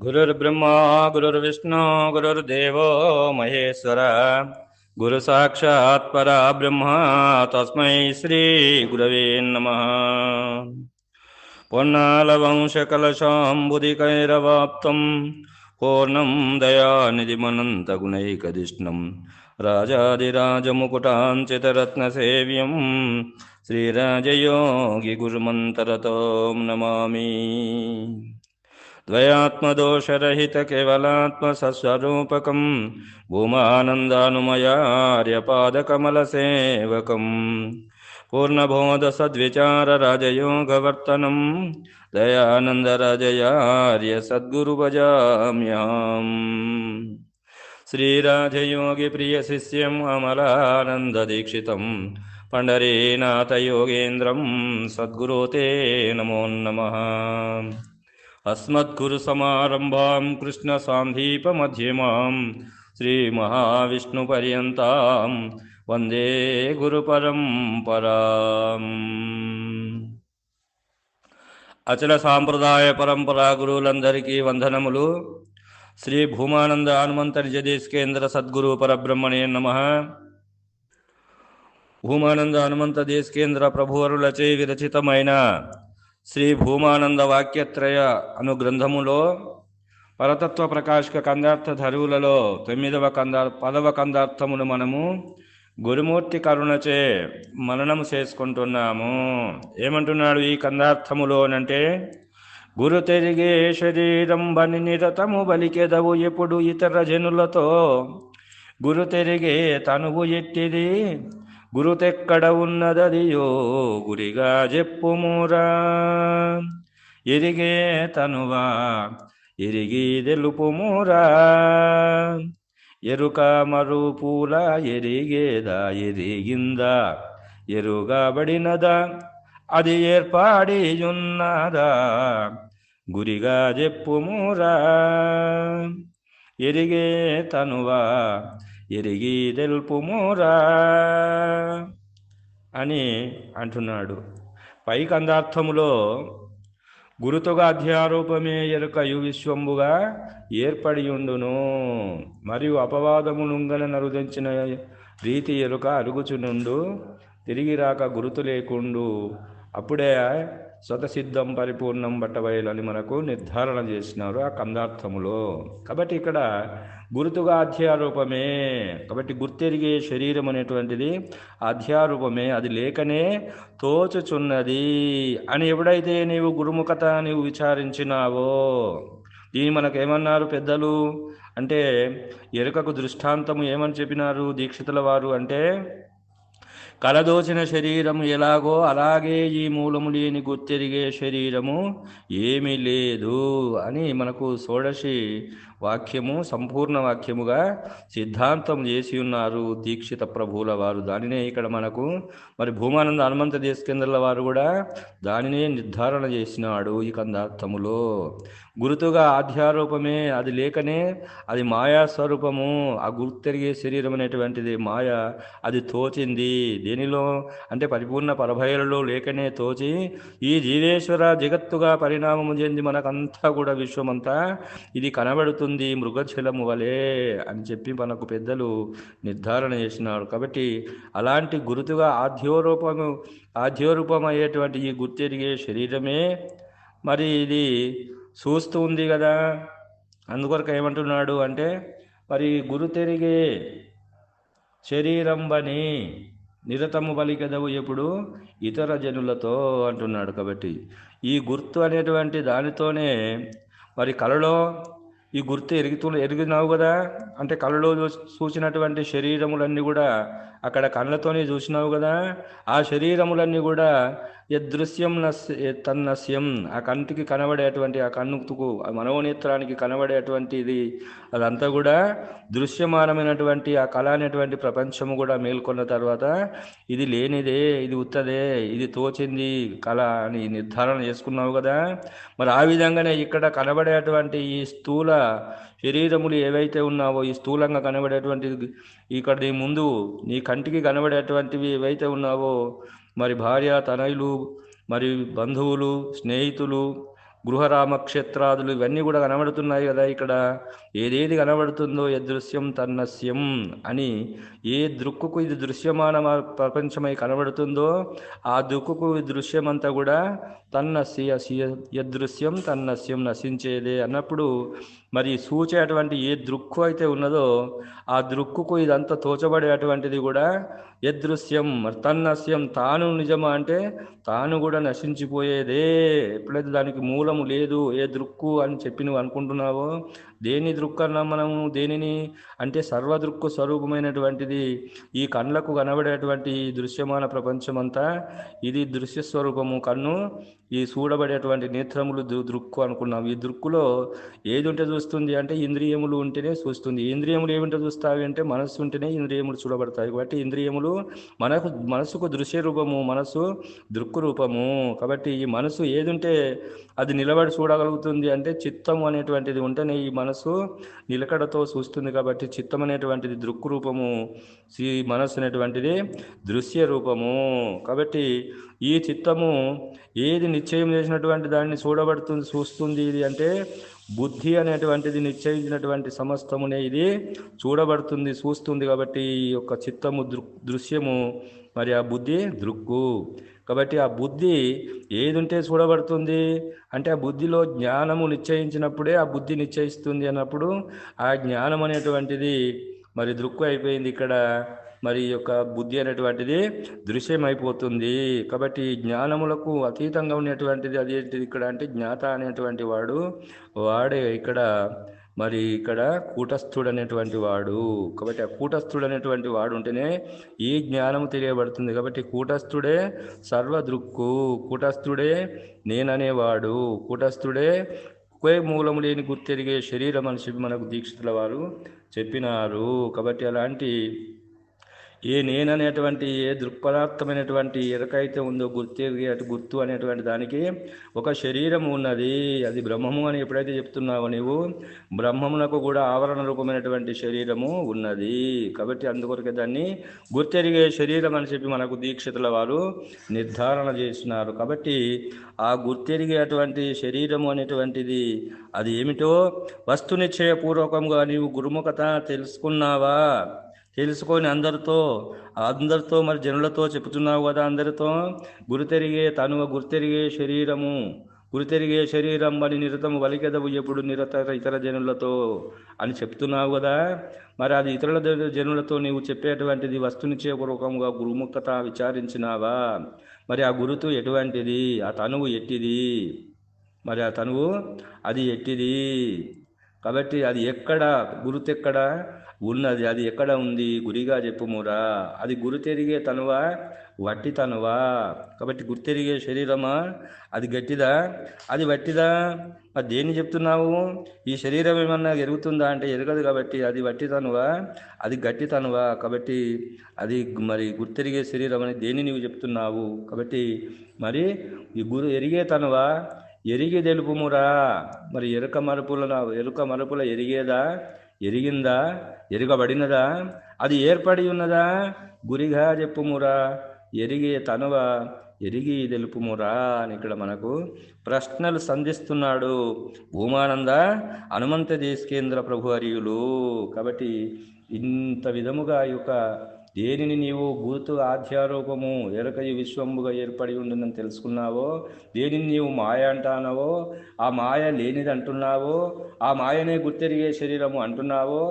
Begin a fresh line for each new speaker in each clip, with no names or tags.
गुरुर्ब्रह्मा गुरुर्विष्णु गुरुर्देवो महेश्वर गुरु साक्षात् परब्रह्म तस्मै श्री गुरवे नमः। పొన్నాలవంశకలశాంబుదికైరవాప్తం పూర్ణం దయానిధిమనంతగుణైకదిష్ణం రాజాదిరాజముకుటాంచితరత్నసేవ్యం శ్రీరాజయోగి గురుమంతరతోం నమామి. ద్వయాత్మదోషరహితకేవలాత్మస్వరూపకం భూమానందానుమయార్యపాదకమలసేవకం పూర్ణబోధసద్విచారరాజయోగవర్తనం దయానందరాజయార్య సద్గురు భజామ్యహం. శ్రీరాజయోగి ప్రియ శిష్యం అమలానందదీక్షితం పండరీనాథయోగేంద్రం సద్గురో తే నమో నమః. అస్మద్గురుసమారంభాం కృష్ణసాంధీపమధ్యమాం శ్రీమహావిష్ణుపర్యంతాం వందే గురుపరంపరాం. అచల సాంప్రదాయ పరంపరా గురువులందరికీ వందనములు. శ్రీ భూమానంద హనుమంతరి జదేశికేంద్ర సద్గురు పరబ్రహ్మణే నమః. భూమానంద హనుమంత దేశికేంద్ర ప్రభువరులచే విరచితమైన శ్రీ భూమానంద వాక్యత్రయ అను గ్రంథములో పరతత్వ ప్రకాశక కందార్థ ధరువులలో 10వ కందార్థమును మనము గురుమూర్తి కరుణచే మననము చేసుకుంటున్నాము. ఏమంటున్నాడు ఈ కందార్థములోనంటే, గురు తెరిగే శరీరం బని నిరతము బలికెదవు ఎప్పుడు ఇతర జనులతో, గురు తెరిగే తనువు ఎట్టిది గురుతెక్కడ ఉన్నదదియో గురిగా చెప్పుమురా. ఎరిగే తనువా ఎరిగి తెలుపుమురా, ఎరుక మరుపూల ఎరిగేదా ఎరిగిందా ఎరుగబడినదా అది ఏర్పాడియున్నదా గురిగా చెప్పుమురా. ఎరిగే తనువా ఎరిగి తెలుపుమురా అని అంటున్నాడు. పై కందార్థములో గురుతుగా అధ్యారూపమే ఎరుకయు విశ్వంబుగా ఏర్పడియుండును, మరియు అపవాదములుంగన నరుదించిన రీతి ఎరుక అరుగుచునుండు, తిరిగి రాక గురుతు లేకుండు, అప్పుడే స్వతసిద్ధం పరిపూర్ణం బట్టబయలని మనకు నిర్ధారణ చేసినారు ఆ కందార్థములో. కాబట్టి ఇక్కడ గురుతుగా అధ్యారూపమే, కాబట్టి గుర్తెరిగే శరీరం అనేటువంటిది అధ్యారూపమే, అది లేకనే తోచుచున్నది అని ఎప్పుడైతే నీవు గురుముఖత నీవు విచారించినావో, దీన్ని మనకేమన్నారు పెద్దలు అంటే, ఎరుకకు దృష్టాంతము ఏమని చెప్పినారు దీక్షితుల వారు అంటే, కలదోచిన శరీరము ఎలాగో అలాగే ఈ మూలము లేని గుర్తెరిగే శరీరము ఏమీ లేదు అని మనకు షోడశి వాక్యము సంపూర్ణ వాక్యముగా సిద్ధాంతం చేసి ఉన్నారు దీక్షిత ప్రభువుల వారు. దానినే ఇక్కడ మనకు మరి భూమానంద హనుమంత దేశికేంద్రుల వారు కూడా దానినే నిర్ధారణ చేసినాడు ఈ కందార్థములో. గురుతుగా ఆధ్యారూపమే, అది లేకనే అది మాయా స్వరూపము. ఆ గుర్తెరిగే శరీరం అనేటువంటిది మాయ, అది తోచింది దేనిలో అంటే పరిపూర్ణ పరభయలలో లేకనే తోచి ఈ జీవేశ్వర జగత్తుగా పరిణామము చెంది మనకంతా కూడా విశ్వమంతా ఇది కనబడుతుంది మృగశలము వలె అని చెప్పి మనకు పెద్దలు నిర్ధారణ చేసినారు. కాబట్టి అలాంటి గురుతుగా ఆధ్యోరూపమయ్యేటువంటి ఈ గుర్తెరిగే శరీరమే మరి ఇది చూస్తూ ఉంది కదా. అందుకొరకు ఏమంటున్నాడు అంటే, మరి గురుతెరిగే శరీరం బని నిరతము బలికెదవు ఎప్పుడు ఇతర జనులతో అంటున్నాడు. కాబట్టి ఈ గుర్తు అనేటువంటి దానితోనే మరి కలలో ఈ గుర్తు ఎరిగినావు కదా, అంటే కలలో చూసినటువంటి శరీరములన్నీ కూడా అక్కడ కళ్ళతోనే చూసినావు కదా, ఆ శరీరములన్నీ కూడా యదృశ్యం తన్నస్యం, ఆ కంటికి కనబడేటువంటి ఆ కన్నుకు ఆ మనోనేత్రానికి కనబడేటువంటిది అదంతా కూడా దృశ్యమానమైనటువంటి ఆ కళ అనేటువంటి ప్రపంచము కూడా మేల్కొన్న తర్వాత ఇది లేనిదే, ఇది ఉత్తదే, ఇది తోచింది కళ అని నిర్ధారణ చేసుకున్నావు కదా. మరి ఆ విధంగానే ఇక్కడ కనబడేటువంటి ఈ స్థూల శరీరములు ఏవైతే ఉన్నావో, ఈ స్థూలంగా కనబడేటువంటి ఇక్కడ నీ ముందు నీ కంటికి కనబడేటువంటివి ఏవైతే ఉన్నావో, మరి భార్య తనయులు మరి బంధువులు స్నేహితులు గృహరామక్షేత్రాదులు ఇవన్నీ కూడా కనబడుతున్నాయి కదా. ఇక్కడ ఏదేది కనబడుతుందో యదృశ్యం తన్నస్యం అని, ఏ దృక్కుకు ఇది దృశ్యమాన ప్రపంచమై కనబడుతుందో ఆ దృక్కుకు దృశ్యమంతా కూడా యదృశ్యం తన్నస్యం నశించేదే అన్నప్పుడు, మరి సూచేటువంటి ఏ దృక్కు అయితే ఉన్నదో ఆ దృక్కుకు ఇదంతా తోచబడేటువంటిది కూడా యదృశ్యం. తన్నస్యం తాను నిజమా అంటే తాను కూడా నశించిపోయేదే. ఎప్పుడైతే దానికి మూలము లేదు, ఏ దృక్కు అని చెప్పి నువ్వు అనుకుంటున్నావో, దేని దృక్కు అన్నా మనము దేనిని అంటే సర్వదృక్కు స్వరూపమైనటువంటిది ఈ కళ్ళకు కనబడేటువంటి దృశ్యమాన ప్రపంచమంతా ఇది దృశ్య స్వరూపము. కన్ను ఈ చూడబడేటువంటి నేత్రములు దృక్కు అనుకున్నాం. ఈ దృక్కులో ఏది ఉంటే చూస్తుంది అంటే ఇంద్రియములు ఉంటేనే చూస్తుంది. ఇంద్రియములు ఏమింటే చూస్తావి అంటే మనస్సు ఉంటేనే ఇంద్రియములు చూడబడతాయి. కాబట్టి ఇంద్రియములు మనసుకు దృశ్య రూపము, మనసు దృక్కు రూపము. కాబట్టి ఈ మనసు ఏది ఉంటే అది నిలబడి చూడగలుగుతుంది అంటే చిత్తం అనేటువంటిది ఉంటేనే ఈ మనసు నిలకడతో చూస్తుంది. కాబట్టి చిత్తం అనేటువంటిది దృక్కు రూపము, ఈ మనస్సు అనేటువంటిది దృశ్య రూపము. కాబట్టి ఈ చిత్తము ఏది నిశ్చయం చేసినటువంటి దాన్ని చూస్తుంది ఇది అంటే బుద్ధి అనేటువంటిది నిశ్చయించినటువంటి సమస్తమునే ఇది చూడబడుతుంది, చూస్తుంది. కాబట్టి ఈ యొక్క చిత్తము దృశ్యము, మరి ఆ బుద్ధి దృక్కు. కాబట్టి ఆ బుద్ధి ఏది ఉంటే చూడబడుతుంది అంటే ఆ బుద్ధిలో జ్ఞానము నిశ్చయించినప్పుడే ఆ బుద్ధి నిశ్చయిస్తుంది అన్నప్పుడు ఆ జ్ఞానం అనేటువంటిది మరి దృక్కు అయిపోయింది. ఇక్కడ మరి యొక్క బుద్ధి అనేటువంటిది దృశ్యమైపోతుంది. కాబట్టి జ్ఞానములకు అతీతంగా ఉన్నటువంటిది అదేంటిది ఇక్కడ అంటే జ్ఞాత అనేటువంటి వాడే ఇక్కడ మరి ఇక్కడ కూటస్థుడు అనేటువంటి వాడు. కాబట్టి ఆ కూటస్థుడు అనేటువంటి వాడు ఉంటేనే ఈ జ్ఞానము తెలియబడుతుంది. కాబట్టి కూటస్థుడే సర్వదృక్కు, కూటస్థుడే నేననేవాడు, కూటస్థుడే మూలము లేని గుర్తెరిగే శరీరం అని చెప్పి మనకు దీక్షితుల వారు చెప్పినారు. కాబట్టి అలాంటి ఏ నేననేటువంటి ఏ దృక్పదార్థమైనటువంటి ఎరకైతే ఉందో గుర్తు అనేటువంటి దానికి ఒక శరీరం ఉన్నది, అది బ్రహ్మము అని ఎప్పుడైతే చెప్తున్నావో నీవు, బ్రహ్మమునకు కూడా ఆవరణ రూపమైనటువంటి శరీరము ఉన్నది. కాబట్టి అందుకొరకే దాన్ని గుర్తెరిగే శరీరం అని చెప్పి మనకు దీక్షితుల వారు నిర్ధారణ చేసినారు. కాబట్టి ఆ గుర్తెరిగేటువంటి శరీరము అనేటువంటిది అది ఏమిటో వస్తునిశ్చయపూర్వకంగా నీవు గురుముఖత తెలుసుకున్నావా, తెలుసుకొని అందరితో మరి జనులతో చెప్తున్నావు కదా, అందరితో గురుతెరిగే తనువ గుర్తెరిగే శరీరము, గురుతెరిగే శరీరం అని నిరతము వలికెదవు ఎప్పుడు ఇతర జనులతో అని చెప్తున్నావు కదా. మరి అది ఇతరుల జనులతో నీవు చెప్పేటువంటిది వస్తునిశ్చయపూర్వకంగా గురుముఖత విచారించినావా? మరి ఆ గురుతు ఎటువంటిది, ఆ తనువు ఎట్టిది, మరి ఆ తనువు అది ఎట్టిది? కాబట్టి అది ఎక్కడ, గురుతు ఎక్కడ ఉన్నది, అది ఎక్కడ ఉంది గురిగా చెప్పుమురా. అది గురుతెరిగే తనువా వట్టి తనువా? కాబట్టి గుర్తెరిగే శరీరమా అది గట్టిదా, అది వట్టిదా? మరి దేన్ని చెప్తున్నావు? ఈ శరీరం ఏమన్నా ఎరుగుతుందా అంటే ఎరగదు. కాబట్టి అది వట్టి తనువా అది గట్టి తనువా? కాబట్టి అది మరి గుర్తెరిగే శరీరం అని దేన్ని నీవు చెప్తున్నావు? కాబట్టి మరి ఈ ఎరిగే తనువా ఎరిగి తెలుపుమురా. మరి ఎరుక మరుపుల ఎరిగేదా, ఎరిగిందా, ఎరుగబడినదా, అది ఏర్పడి ఉన్నదా గురిగా చెప్పుమురా. ఎరిగే తనువ ఎరిగి తెలుపుమురా అని ఇక్కడ మనకు ప్రశ్నలు సంధిస్తున్నాడు భూమానంద హనుమంత దేశికేంద్ర ప్రభు హరియులు. కాబట్టి ఇంత విధముగా ఈ యొక్క దేనిని నీవు గుర్తు ఆధ్యారూపము ఎరకయు విశ్వంబుగా ఏర్పడి ఉంటుందని తెలుసుకున్నావో, దేనిని నీవు మాయ అంటానవో, ఆ మాయ లేనిది అంటున్నావో, ఆ మాయనే గుర్తెరిగే శరీరము అంటున్నావో,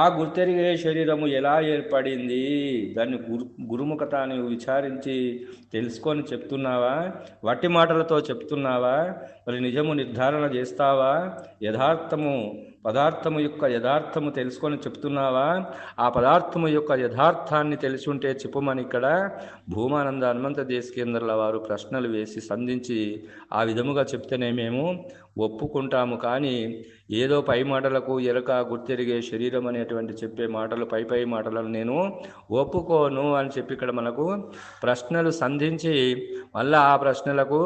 ఆ గుర్తెరిగే శరీరము ఎలా ఏర్పడింది దాన్ని గురుముఖత నీవు విచారించి తెలుసుకొని చెప్తున్నావా? వట్టి మాటలతో చెప్తున్నావా? మరి నిజము నిర్ధారణ చేస్తావా? పదార్థము యొక్క యథార్థము తెలుసుకొని చెప్తున్నావా? ఆ పదార్థము యొక్క యథార్థాన్ని తెలిసి ఉంటే చెప్పమని ఇక్కడ భూమానంద హనుమంత దేశికేంద్రుల వారు ప్రశ్నలు వేసి సంధించి ఆ విధముగా చెప్తేనే మేము ఒప్పుకుంటాము. కానీ ఏదో పై మాటలకు ఎరక గుర్తెరిగే శరీరం అనేటువంటి చెప్పే మాటలు పై మాటలను నేను ఒప్పుకోను అని చెప్పి ఇక్కడ మనకు ప్రశ్నలు సంధించి మళ్ళా ఆ ప్రశ్నలకు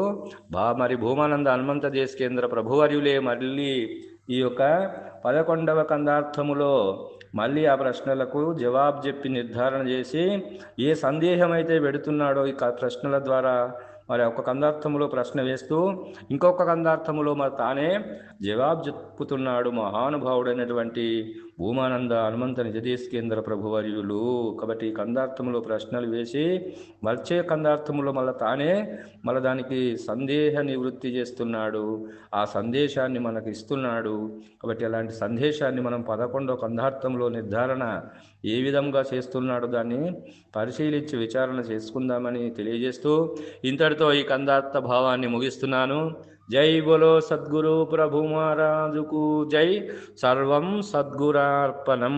మరి భూమానంద హనుమంత దేశికేంద్ర ప్రభువర్యులే మళ్ళీ ఈ యొక్క 11వ కందార్థములో మళ్ళీ ఆ ప్రశ్నలకు జవాబు చెప్పి నిర్ధారణ చేసి ఏ సందేహం అయితే పెడుతున్నాడో ఈ ప్రశ్నల ద్వారా మరి ఒక కందార్థములో ప్రశ్న వేస్తూ ఇంకొక కందార్థములో మరి తానే జవాబు చెప్పుతున్నాడు మహానుభావుడైనటువంటి భూమానంద హనుమంత నిజదేశకేంద్ర ప్రభువర్యులు. కాబట్టి కందార్థములో ప్రశ్నలు వేసి వచ్చే కందార్థములో మళ్ళీ తానే మళ్ళీ దానికి సందేహ నివృత్తి చేస్తున్నాడు, ఆ సందేశాన్ని మనకు ఇస్తున్నాడు. కాబట్టి అలాంటి సందేశాన్ని మనం 11వ కందార్థంలో నిర్ధారణ ఏ విధంగా చేస్తున్నాడు దాన్ని పరిశీలించి విచారణ చేసుకుందామని తెలియజేస్తూ ఇంతటితో ఈ కందార్థ భావాన్ని ముగిస్తున్నాను. జై బోలో సద్గురు ప్రభు మహారాజుకు జై. సర్వం సద్గురార్పణం.